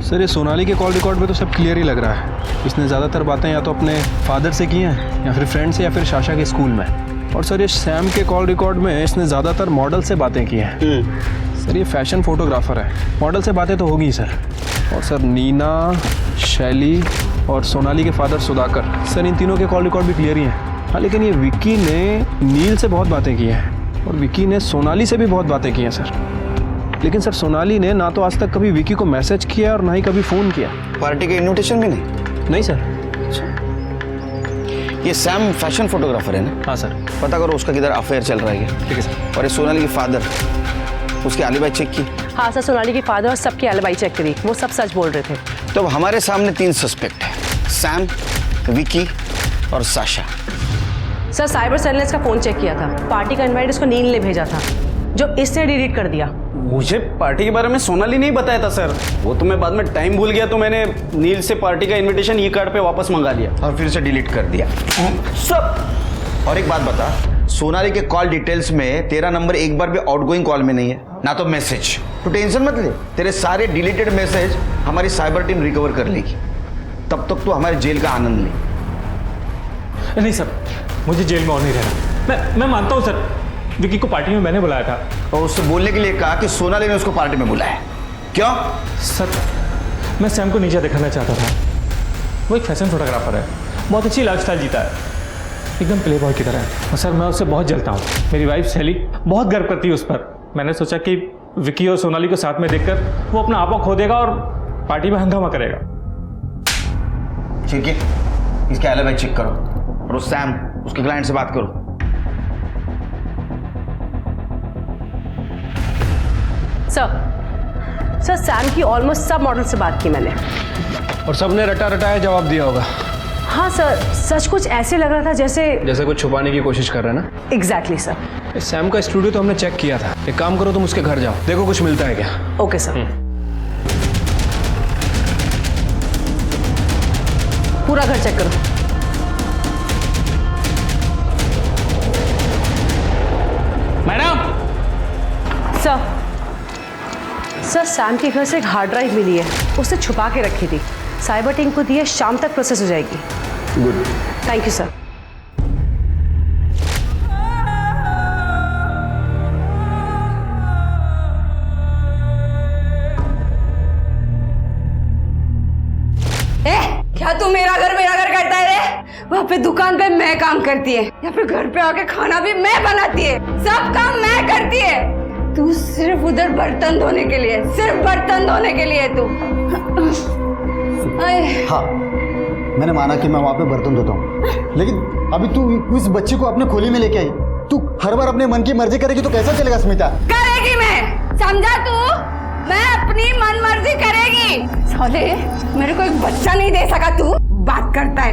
Sir, ये सोनाली के कॉल रिकॉर्ड पे तो सब क्लियर ही लग रहा है। इसने ज़्यादातर बातें या तो अपने फादर से की हैं या फिर फ्रेंड से या फिर साशा के स्कूल में। और सर, ये सैम के कॉल रिकॉर्ड में इसने ज़्यादातर मॉडल से बातें की हैं। सर, ये फैशन फोटोग्राफर है, मॉडल से बातें तो होगी सर। और सर, नीना, शैली और सोनाली के फादर सुधाकर, सर इन तीनों के कॉल रिकॉर्ड भी क्लियर ही हैं। हाँ, लेकिन ये विक्की ने नील से बहुत बातें की हैं और विक्की ने सोनाली से भी बहुत बातें की हैं सर। लेकिन सर, सोनाली ने ना तो आज तक कभी विक्की को मैसेज किया और ना ही कभी फ़ोन किया। पार्टी का इन्विटेशन भी नहीं? नहीं सर। ये सैम फैशन फोटोग्राफर है ना? हाँ सर। पता करो उसका किधर अफेयर चल रहा है क्या? ठीक है सर। और ये सोनाली के फादर, उसकी एलिबाई चेक की? हाँ सर, सोनाली के फादर और सबकी एलिबाई चेक करी, वो सब सच बोल रहे थे। तो अब हमारे सामने 3 सस्पेक्ट हैं, सैम, विकी और साशा। सर, साइबर सेल ने इसका फोन चेक किया था, पार्टी का इनवाइट इसको नील ने भेजा था, जो इसने डिलीट कर दिया। मुझे पार्टी के बारे में सोनाली नहीं बताया था सर, वो तो मैं बाद में टाइम भूल गया, तो मैंने नील से पार्टी का इनविटेशन ई कार्ड पे वापस मंगा लिया और फिर से डिलीट कर दिया सब। और एक बात बता, सोनाली के कॉल डिटेल्स में तेरा नंबर एक बार भी आउटगोइंग कॉल में नहीं है, ना तो मैसेज। तो टेंशन मत ले, तेरे सारे डिलीटेड मैसेज हमारी साइबर टीम रिकवर कर लेगी। तब तक तो हमारे जेल का आनंद ले। नहीं सर, मुझे जेल में और नहीं रहना। मैं मानता हूँ सर, विकी को पार्टी में मैंने बुलाया था। और उससे बोलने के लिए कहा कि सोनाली ने उसको पार्टी में बुलाया। क्यों? सर, मैं सैम को नीचे दिखाना चाहता था। वो एक फैशन फोटोग्राफर है, बहुत अच्छी लाइफस्टाइल जीता है, एकदम प्ले बॉय की तरह है। और सर, मैं उससे बहुत जलता हूँ। मेरी वाइफ शैली बहुत गर्व करती है उस पर। मैंने सोचा कि विकी और सोनाली को साथ में देखकर वो अपना आपा खो देगा और पार्टी में हंगामा करेगा। ठीक है, इसके एलिबाई चेक करो और उस सैम, उसके क्लाइंट से बात करो। सर, सैम की ऑलमोस्ट सब मॉडल से बात की मैंने, और सबने रटा रटाया जवाब दिया होगा। हाँ सर, सच कुछ ऐसे लग रहा था जैसे कुछ छुपाने की कोशिश कर रहे हैं ना। Exactly sir. सैम का स्टूडियो तो हमने चेक किया था। एक काम करो, तुम उसके घर जाओ, देखो कुछ मिलता है क्या। Okay sir. पूरा घर चेक करो। मैडम। सर, सैम के घर से एक हार्ड ड्राइव मिली है, उसने छुपा के रखी थी। साइबर टीम को दी है, शाम तक प्रोसेस हो जाएगी। Good, thank you sir. क्या तू मेरा घर करता है रे? वहाँ पे दुकान पे मैं काम करती है, यहाँ पे घर पे आके खाना भी मैं बनाती है, सब काम मैं करती है। तू सिर्फ उधर बर्तन धोने के लिए, सिर्फ बर्तन धोने के लिए तू। हाँ, मैंने माना कि मैं वहाँ पे बर्तन धोता हूँ, लेकिन अभी तू इस बच्चे को अपने खोली में लेके आई, तू हर बार अपने मन की मर्जी करेगी तो कैसा चलेगा स्मिता? करेगी मैं, समझा तू? मैं अपनी मन मर्जी करेगी। साले, मेरे को एक बच्चा नहीं दे सका, तू बात करता है।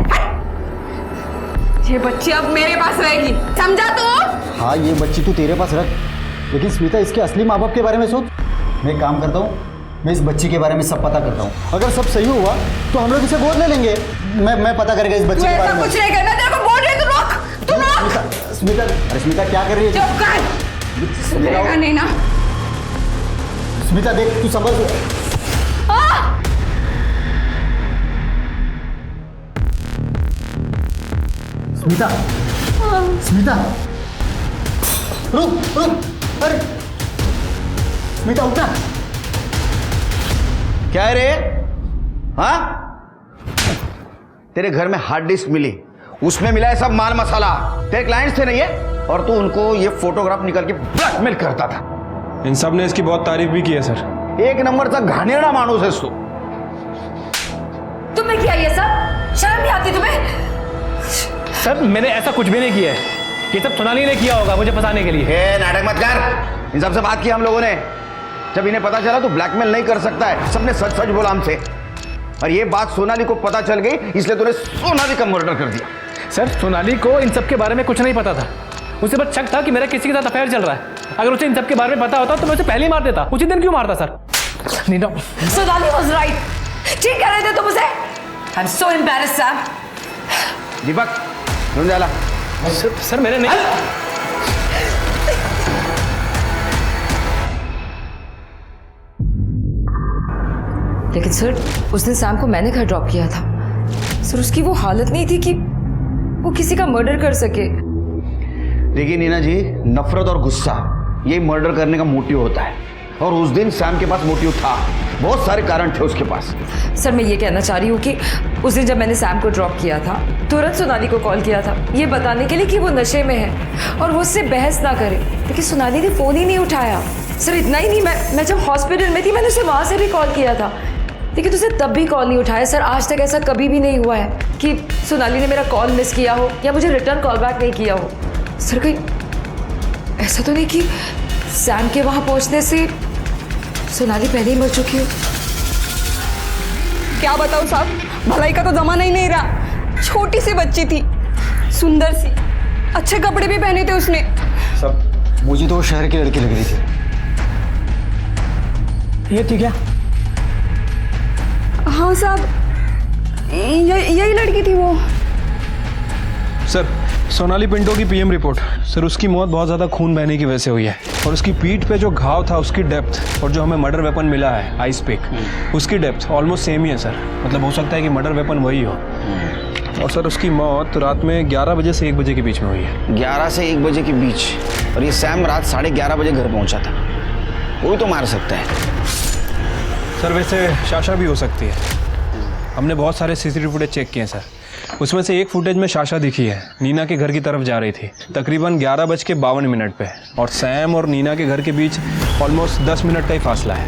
ये बच्ची अब मेरे पास रहेगी, समझा तू? हाँ, ये बच्ची तू तेरे पास रख, लेकिन स्मिता इसके असली माँ बाप के बारे में सोच। मैं एक काम करता हूँ, मैं इस बच्ची के बारे में सब पता करता हूँ, अगर सब सही हुआ तो हम लोग इसे गोद ले लेंगे। मैं पता करेगा इस बच्ची के बारे में। कुछ नहीं करना, तेरे को बोल रही तू रोक। स्मिता, अरे स्मिता क्या कर रही है? चुप कर, सुधरेगा नहीं ना। स्मिता देख, तू समझ। स्मिता, स्मिता, रुक। अरे स्मिता, उठना। क्या है रे? हाँ, तेरे घर में हार्ड डिस्क मिली, उसमें मिला है सब माल मसाला। तेरे क्लाइंट्स थे नहीं है, और तू उनको ये फोटोग्राफ निकाल के ब्लैकमेल करता था। इन सब ने इसकी बहुत तारीफ भी की है सर। एक नंबर का घानेड़ा मानुस है तू। तुम्हें क्या ये सब? शर्म नहीं आती तुम्हें? सर, मैंने ऐसा कुछ भी नहीं किया है। ये सब सोनाली ने किया होगा मुझे फंसाने के लिए। नाटक मत कर, इन सबसे बात की हम लोगों ने। जब इन्हें पता चला तो ब्लैकमेल नहीं कर सकता है, सबने सच सच बोला हमसे। और ये बात सोनाली को पता चल गई, इसलिए तूने सोनाली का मर्डर कर दिया। सर सोनाली को इन सब के बारे में कुछ नहीं पता था, उसे बस शक था कि मेरा किसी के साथ अफेयर चल रहा है। अगर उसे इन सब के बारे में पता होता तो मैं उसे पहले ही मार देता। उसी दिन क्यों मारता sir? Nina, Sonali was right, ठीक कह रहे थे तुम उसे। I am so embarrassed Sam. Deepak ढूंढ जाला। सर मैंने नहीं। लेकिन सर उस दिन सैम को मैंने घर ड्रॉप किया था सर। उसकी वो हालत नहीं थी कि वो किसी का मर्डर कर सके। देखिए नीना जी, नफरत और गुस्सा ये मर्डर करने का मोटिव होता है, और उस दिन सैम के पास मोटिव था, बहुत सारे कारण थे उसके पास। सर मैं ये कहना चाह रही हूँ कि उस दिन जब मैंने सैम को ड्रॉप किया था तुरंत सोनाली को कॉल किया था ये बताने के लिए कि वो नशे में है और वो उससे बहस ना करे, लेकिन सोनाली ने फ़ोन ही नहीं उठाया। सर इतना ही नहीं, मैं जब हॉस्पिटल में थी मैंने उसे वहाँ से भी कॉल किया था, लेकिन उसे तब भी कॉल नहीं उठाया। सर आज तक ऐसा कभी भी नहीं हुआ है कि सोनाली ने मेरा कॉल मिस किया हो या मुझे रिटर्न कॉल बैक नहीं किया हो। सर कहीं ऐसा तो नहीं कि सैम के वहाँ पहुँचने से सोनाली पहले ही मर चुकी हो? क्या बताऊँ साहब, भलाई का तो जमाना ही नहीं रहा। छोटी सी बच्ची थी, सुंदर सी, अच्छे कपड़े भी पहने थे उसने। सब मुझे तो वो शहर की लड़की लग रही थी। ये थी क्या? हाँ साहब, यही लड़की थी वो। सर सोनाली पिंटो की पीएम रिपोर्ट। सर उसकी मौत बहुत ज़्यादा खून बहने की वजह से हुई है, और उसकी पीठ पे जो घाव था उसकी डेप्थ और जो हमें मर्डर वेपन मिला है आइस पिक उसकी डेप्थ ऑलमोस्ट सेम ही है सर। मतलब हो सकता है कि मर्डर वेपन वही हो। और सर उसकी मौत रात में 11 बजे से 1 बजे के बीच में हुई है। 11 से 1 बजे के बीच? और ये सैम रात 11:30 बजे घर पहुंचा था, वो भी तो मार सकता है। सर वैसे शाशा भी हो सकती है। हमने बहुत सारे सीसीटीवी फुटेज चेक किए हैं सर, उसमें से एक फुटेज में शाशा दिखी है, नीना के घर की तरफ जा रही थी तकरीबन 11:52 पे, और सैम और नीना के घर के बीच ऑलमोस्ट 10 मिनट का ही फासला है।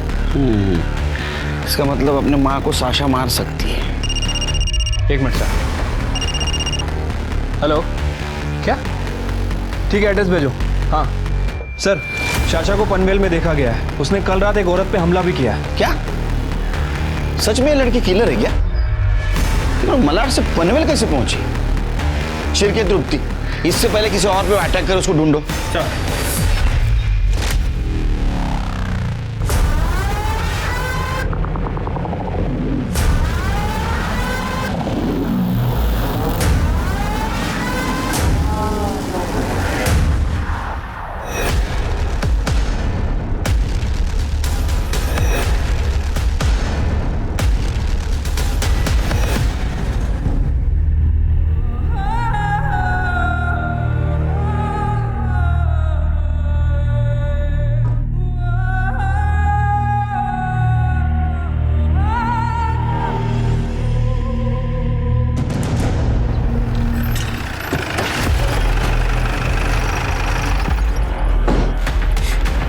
इसका मतलब अपने माँ को साशा मार सकती है। 1 मिनट सर। हेलो, क्या? ठीक है एड्रेस भेजो। हाँ सर, शाशा को पनवेल में देखा गया है, उसने कल रात एक औरत पे हमला भी किया है। क्या सच में ये लड़की किलर है क्या? तो मलाड से पनवेल कैसे पहुंची? शिरके तृप्ति, इससे पहले किसी और पे अटैक कर उसको ढूंढो।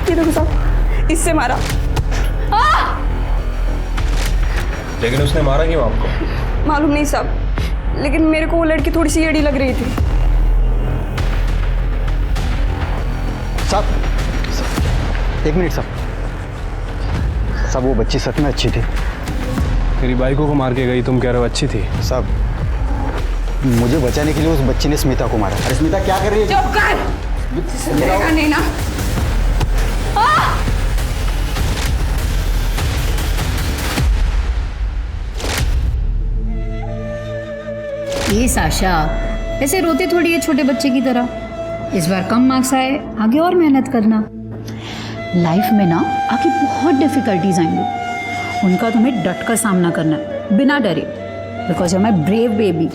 देखो साहब, इससे मारा। लेकिन उसने मारा क्यों आपको? मालूम नहीं साहब, लेकिन मेरे को वो लड़की थोड़ी सी एड़ी लग रही थी। साहब 1 मिनट साहब। साहब वो बच्ची सच में अच्छी थी। तेरी बाइकों को मार के गई, तुम कह रहे हो अच्छी थी? साहब मुझे बचाने के लिए उस बच्ची ने स्मिता को मारा। अरे स्मिता क्या कर रही है? चुप कर। नहीं ना। ये साशा ऐसे रोते थोड़ी है छोटे बच्चे की तरह। इस बार कम मार्क्स आए, आगे और मेहनत करना। लाइफ में ना आगे बहुत डिफिकल्टीज आएंगी, उनका तुम्हें डट कर सामना करना है बिना डरे, because I am a brave baby.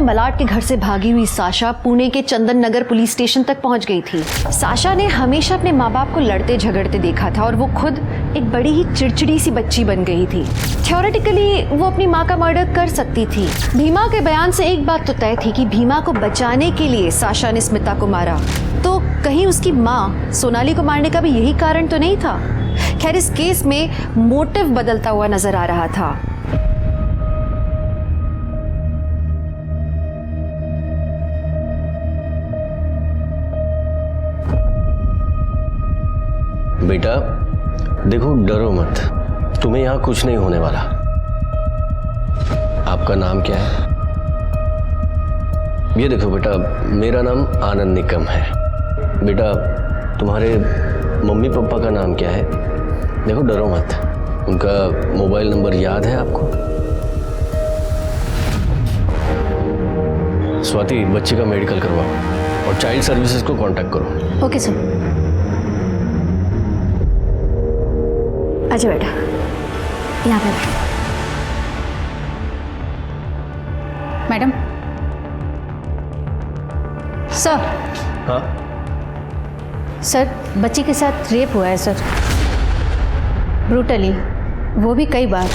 Malad के घर से भागी हुई साशा पुणे के चंदन नगर पुलिस स्टेशन तक पहुंच गई थी। साशा ने हमेशा अपने माँ बाप को लड़ते झगड़ते देखा था और वो खुद एक बड़ी ही चिड़चिड़ी सी बच्ची बन गई थी। थ्योरेटिकली वो अपनी माँ का मर्डर कर सकती थी। भीमा के बयान से एक बात तो तय थी कि भीमा को बचाने के लिए साशा ने स्मिता को मारा, तो कहीं उसकी माँ सोनाली को मारने का भी यही कारण तो नहीं था। खैर, इस केस में मोटिव बदलता हुआ नजर आ रहा था। बेटा देखो, डरो मत, तुम्हें यहाँ कुछ नहीं होने वाला। आपका नाम क्या है? ये देखो बेटा, मेरा नाम आनंद निकम है। बेटा तुम्हारे मम्मी पापा का नाम क्या है? देखो डरो मत, उनका मोबाइल नंबर याद है आपको? स्वाति, बच्चे का मेडिकल करवाओ और चाइल्ड सर्विसेज को कांटेक्ट करो। Okay sir. अच्छा बेटा, यहाँ पे मैडम। सर। हाँ सर, बच्ची के साथ रेप हुआ है सर, ब्रूटली, वो भी कई बार।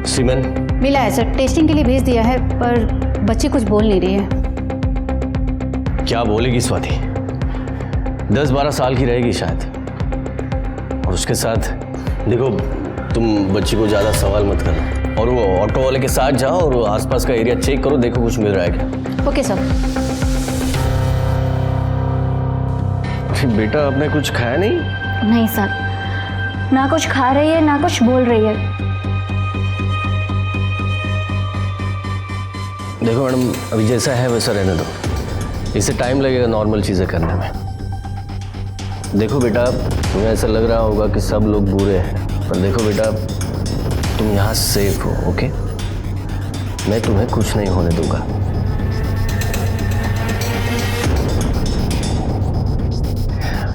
सीमेन मिला है सर, टेस्टिंग के लिए भेज दिया है, पर बच्ची कुछ बोल नहीं रही है। क्या बोलेगी स्वाति? 10-12 साल की रहेगी शायद। और उसके साथ देखो, तुम बच्ची को ज़्यादा सवाल मत करना और वो ऑटो वाले के साथ जाओ और आसपास का एरिया चेक करो, देखो कुछ मिल रहा है क्या। Okay sir. बेटा आपने कुछ खाया नहीं? नहीं सर, ना कुछ खा रही है ना कुछ बोल रही है। देखो मैडम, अभी जैसा है वैसा रहने दो, इसे टाइम लगेगा नॉर्मल चीज़ें करने में। देखो बेटा, तुम्हें ऐसा लग रहा होगा कि सब लोग बुरे हैं, पर देखो बेटा, तुम यहाँ सेफ हो। ओके, मैं तुम्हें कुछ नहीं होने दूंगा।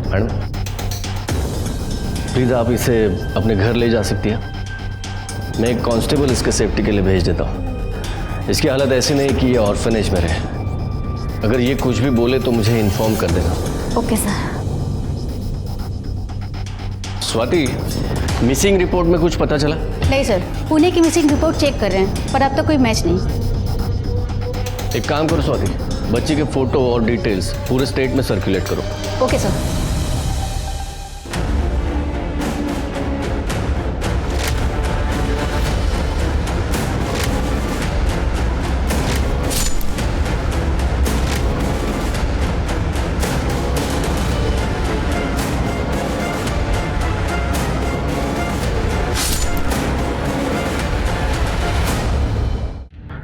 मैडम प्लीज़ आप इसे अपने घर ले जा सकती हैं। मैं एक कांस्टेबल इसके सेफ्टी के लिए भेज देता हूँ। इसकी हालत ऐसी नहीं कि ये ऑर्फनेज में रहे। अगर ये कुछ भी बोले तो मुझे इन्फॉर्म कर देना। Okay sir. Swati, missing report में कुछ पता चला? नहीं सर, पुणे की मिसिंग रिपोर्ट चेक कर रहे हैं, पर अब तक कोई मैच नहीं। एक काम करो स्वाति, बच्चे के फोटो और डिटेल्स पूरे स्टेट में सर्कुलेट करो। Okay sir.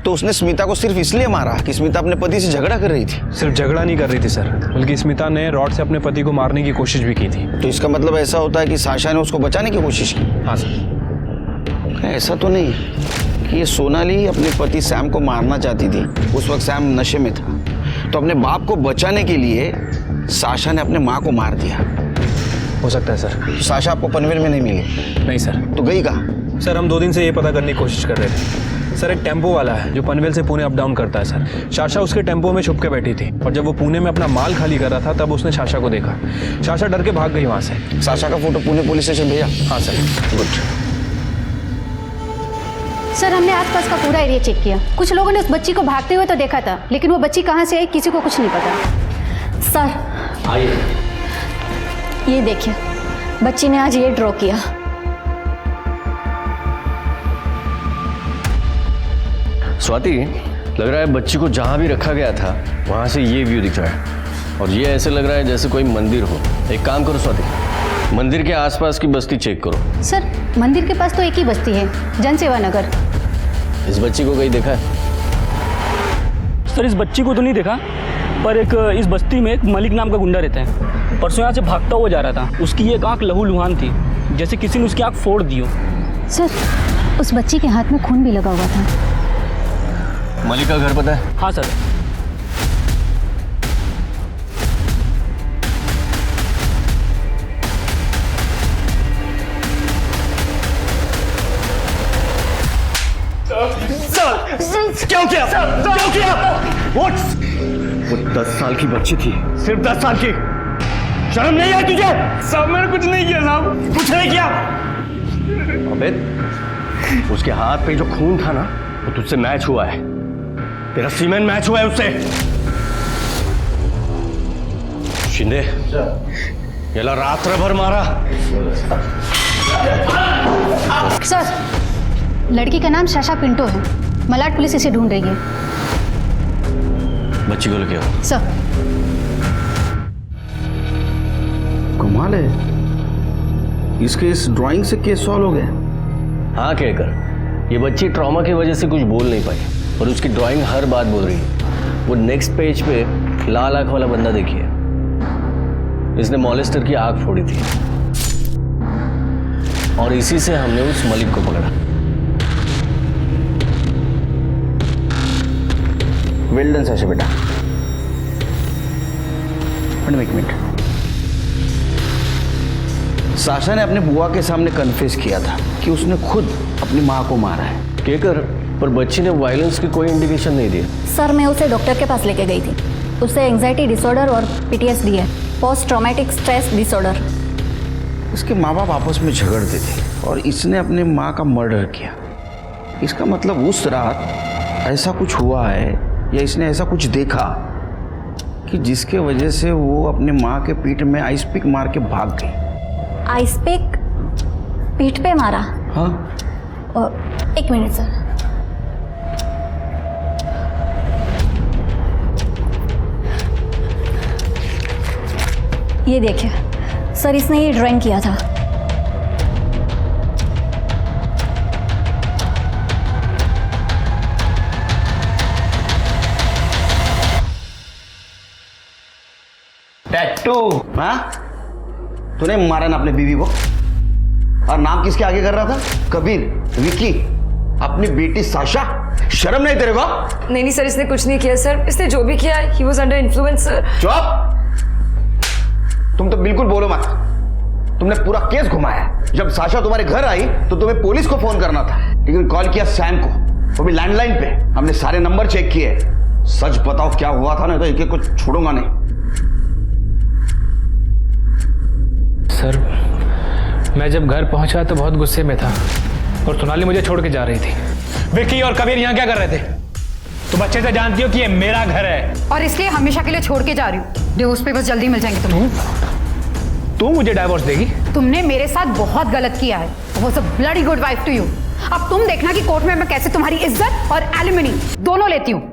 तो उसने स्मिता को सिर्फ इसलिए मारा कि स्मिता अपने पति से झगड़ा कर रही थी? सिर्फ झगड़ा नहीं कर रही थी सर, बल्कि स्मिता ने रॉड से अपने पति को मारने की कोशिश भी की थी। तो इसका मतलब ऐसा होता है कि साशा ने उसको बचाने की कोशिश की? हाँ सर। ऐसा तो नहीं कि ये सोनाली अपने पति सैम को मारना चाहती थी, उस वक्त सैम नशे में था, तो अपने बाप को बचाने के लिए साशा ने अपने माँ को मार दिया। हो सकता है सर। तो साशा आपको पनवेल में नहीं मिली? नहीं सर। तो गई कहाँ? सर हम 2 दिन से ये पता करने की कोशिश कर रहे थे सर। एक टेम्पो वाला है जो पनवेल से पुणे अप डाउन करता है सर। साशा उसके टेम्पो में छुप के बैठी थी और जब वो पुणे में अपना माल खाली कर रहा था तब उसने साशा को देखा। साशा डर के भाग गई वहाँ से। साशा का फोटो पुणे पुलिस स्टेशन भेजा? हाँ सर। गुड। सर, हमने आसपास का पूरा एरिया चेक किया। कुछ लोगों ने उस बच्ची को भागते हुए तो देखा था, लेकिन वो बच्ची कहाँ से आई किसी को कुछ नहीं पता। सर आइए, ये देखिए, बच्ची ने आज ये ड्रॉ किया। स्वाति, लग रहा है बच्ची को जहाँ भी रखा गया था वहाँ से ये व्यू दिख रहा है और ये ऐसे लग रहा है जैसे कोई मंदिर हो। एक काम करो स्वाति, मंदिर के आसपास की बस्ती चेक करो। सर, मंदिर के पास तो एक ही बस्ती है, जनसेवा नगर। इस बच्ची को कहीं देखा है? सर, इस बच्ची को तो नहीं देखा, पर एक इस बस्ती में एक मलिक नाम का गुंडा रहता है। परसों यहाँ से भागता हुआ जा रहा था। उसकी एक आँख लहू लुहान थी, जैसे किसी ने उसकी आँख फोड़ दी हो। सर, उस बच्ची के हाथ में खून भी लगा हुआ था। मलिक का घर पता है? हाँ सर। सर क्यों किया? क्यों किया? वो 10 साल की बच्ची थी, सिर्फ 10 साल की। शर्म नहीं आई तुझे? साहब मैंने कुछ नहीं किया साहब। कुछ नहीं किया? अबे उसके हाथ पे जो खून था ना, वो तुझसे मैच हुआ है। तेरा सीमेंट मैच हुआ है उससे। शिंदे, याला रात्र भर मारा। सर, लड़की का नाम साशा पिंटो है। मलाड पुलिस इसे ढूंढ रही है। बच्ची को लेके आओ। सर। कमाल है, इसके इस ड्राइंग से केस सॉल्व हो गया। हाँ कहकर, ये बच्ची ट्रॉमा की वजह से कुछ बोल नहीं पाई और उसकी ड्राइंग हर बात बोल रही है। वो नेक्स्ट पेज पे लाल आंख वाला बंदा देखिए, इसने मॉलेस्टर की आंख फोड़ी थी और इसी से हमने उस मलिक को पकड़ा। वेल डन साशा बेटा। एक मिनट, साशा ने अपने बुआ के सामने कन्फेस किया था कि उसने खुद अपनी माँ को मारा है। कहकर, पर बच्ची ने वायलेंस की कोई इंडिकेशन नहीं दिया। सर, मैं उसे डॉक्टर के पास लेके गई थी। उसे एंजाइटी डिसऑर्डर और PTSD है, पोस्ट ट्रॉमेटिक स्ट्रेस डिसऑर्डर। इसके माँ बाप आपस में झगड़ते थे और इसने अपने माँ का मर्डर किया। इसका मतलब उस रात ऐसा कुछ हुआ है या इसने ऐसा कुछ देखा कि जिसके वजह से वो अपने माँ के पीठ में आइस पिक मार के भाग गई। आइस पिक पीठ पे मारा? हाँ। एक मिनट सर। ये देखिए सर, इसने ये ड्राइंग किया था। टैटू? हाँ, तूने मारा ना अपने बीवी को? और नाम किसके आगे कर रहा था? कबीर, विकी, अपनी बेटी साशा। शर्म नहीं तेरे को? नहीं सर, इसने कुछ नहीं किया सर। इसने जो भी किया, he was under influence sir. चुप! तुम तो बिल्कुल बोलो मत। तुमने पूरा केस घुमाया। जब साशा तुम्हारे घर आई तो तुम्हें पुलिस को फोन करना था, लेकिन कॉल किया सैम को, वो भी लैंडलाइन पे। हमने सारे नंबर चेक किए। सच बताओ क्या हुआ था, नहीं तो एक कुछ छोड़ूंगा नहीं। सर, मैं जब घर पहुंचा तो बहुत गुस्से में था और सोनाली मुझे छोड़ के जा रही थी। विक्की और कबीर यहाँ क्या कर रहे थे? तुम अच्छे से जानती हो कि ये मेरा घर है और इसलिए हमेशा के लिए छोड़ के जा रही हूँ। डिवोर्स पेपर्स जल्दी मिल जाएंगे तुम्हें। तू मुझे डाइवोर्स देगी? तुमने मेरे साथ बहुत गलत किया है। वो सब bloody good wife to you. अब तुम देखना कि कोर्ट में मैं कैसे तुम्हारी इज्जत और एलिमनी दोनों लेती हूँ।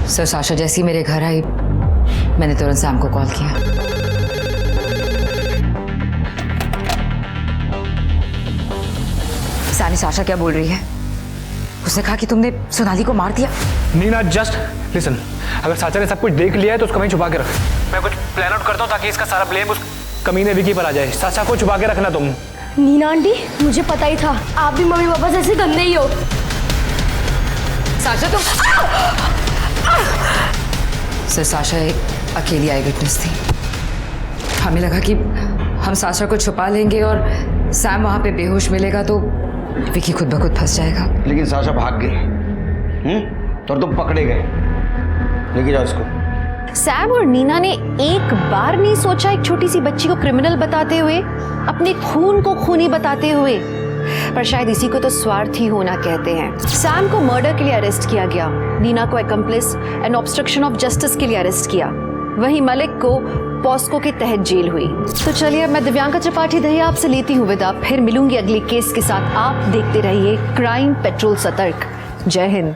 सर, साशा जैसी मेरे घर आई, मैंने तुरंत सैम को कॉल किया। सानी, साशा क्या बोल रही है? उसने कहा कि तुमने सोनाली को मार दिया। Neena, just listen. अगर साशा ने सब कुछ देख लिया है तो उसको वहीं छुपा के रख। मैं कुछ प्लान आउट करता हूँ ताकि इसका सारा ब्लेम उस कमीने विकी पर आ जाए। साशा को छुपा के रखना तुम। नीना आंटी, मुझे पता ही था आप भी मम्मी पापा जैसे गंदे ही हो। साशा तुम सर, साशा एक अकेली आई विटनेस थी। हमें लगा कि हम साशा को छुपा लेंगे और सैम वहां पे बेहोश मिलेगा तो विकी खुद ब खुद फंस जाएगा। लेकिन साशा भाग गई। तो तुम पकड़े गए। लेके जाओ इसको। सैम और नीना ने एक बार नहीं सोचा एक छोटी सी बच्ची को क्रिमिनल बताते हुए, अपने खून को खूनी बताते हुए। पर शायद इसी को तो स्वार्थी होना कहते हैं। सैम को मर्डर के लिए अरेस्ट किया गया, नीना को एक्म्प्लिस एंड ऑब्स्ट्रक्शन ऑफ जस्टिस के लिए अरेस्ट किया, वहीं मलिक को पॉस्को के तहत जेल हुई। तो चलिए, अब मैं दिव्यांका त्रिपाठी दहिया आपसे लेती हूँ विदा। फिर मिलूंगी अगले केस के साथ। आप देखते रहिए क्राइम पेट्रोल सतर्क। जय हिंद।